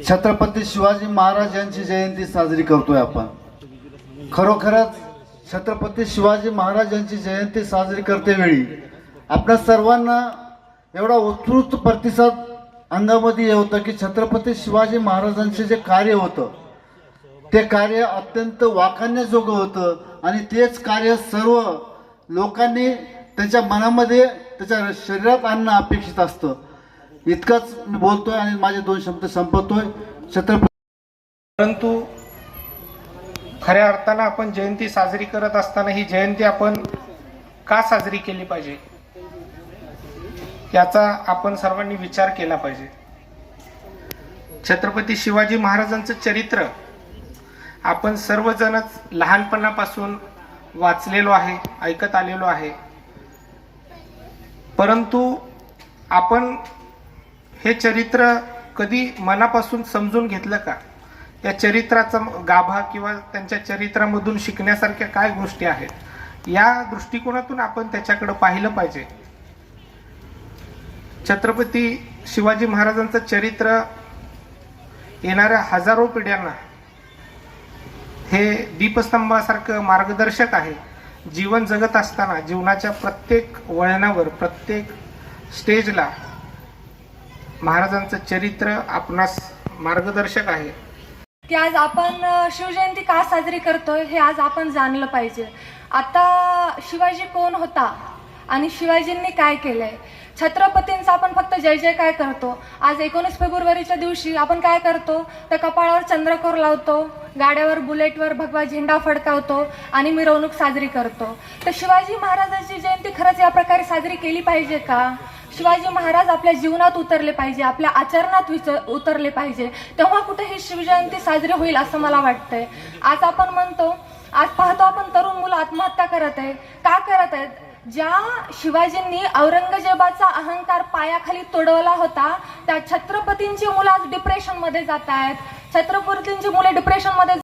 छत्रपती शिवाजी महाराज यांची जयंती साजरी करतोय आपण। खरोखरच छत्रपती शिवाजी महाराज यांची जयंती साजरी करते वेळी आपल्या सर्वांना एवढा उत्स्फूर्त प्रतिसाद अंगामध्ये येत होता की छत्रपती शिवाजी महाराजांचे जे कार्य होतं ते कार्य अत्यंत वाखाणण्याजोगं होतं आणि तेच कार्य सर्व लोकांनी त्यांच्या मनामध्ये त्याच्या शरीरात आणणं अपेक्षित असतं। इतकंच मी बोलतोय आणि माझे 2 शब्द संपवतोय। छत्रपती परंतु खऱ्या अर्थानं आपण जयंती साजरी करत असताना ही जयंती आपण का साजरी केली पाहिजे याचा आपण सर्वांनी विचार केला पाहिजे। छत्रपती शिवाजी महाराजांचं चरित्र आपण सर्वजणच लहानपणापासून वाचलेलो आहे, ऐकत आलेलो आहे, परंतु आपण हे चरित्र कधी मनापासून समजून घेतलं का? या चरित्राचा गाभा किंवा त्यांच्या चरित्रामधून शिकण्यासारख्या काय गोष्टी आहेत या दृष्टिकोनातून आपण त्याच्याकडे पाहिलं पाहिजे। छत्रपती शिवाजी महाराजांचं चरित्र येणाऱ्या हजारो पिढ्यांना हे दीपस्तंभासारखं मार्गदर्शक आहे। जीवन जगत असताना जीवनाच्या प्रत्येक वळणावर प्रत्येक स्टेजला महाराजांचं चरित्र आपणास मार्गदर्शक आहे की आज आपण शिवजयंती का साजरी करतोय हे आज आपण जाणलं पाहिजे। आता शिवाजी कोण होता आणि शिवाजींनी काय केलंय, छत्रपतींचा आपण फक्त जय जय काय करतो। आज 19 फेब्रुवारीच्या दिवशी आपण काय करतो तर कपाळावर चंद्रकोर लावतो, गाड्यावर बुलेटवर भगवा झेंडा फडकावतो आणि मिरवणूक साजरी करतो। तर शिवाजी महाराजांची जयंती खरंच या प्रकारे साजरी केली पाहिजे का? शिवाजी महाराज आपल्या जीवनात उतरले पाहिजे, आपल्या आचरणात उतरले पाहिजे, तेव्हा कुठे ही शिवजयंती साजरी होईल असं मला वाटतंय। आज आपण म्हणतो, आज पाहतो आपण तरुण मुलं आत्महत्या करत आहे, का करत आहेत? ज्या शिवाजींनी औरंगजेबाचा अहंकार पायाखाली तोडवला होता त्या छत्रपतींची मुलं आज डिप्रेशनमध्ये जात आहेत, छत्रपतींची मुले डिप्रेशनमध्ये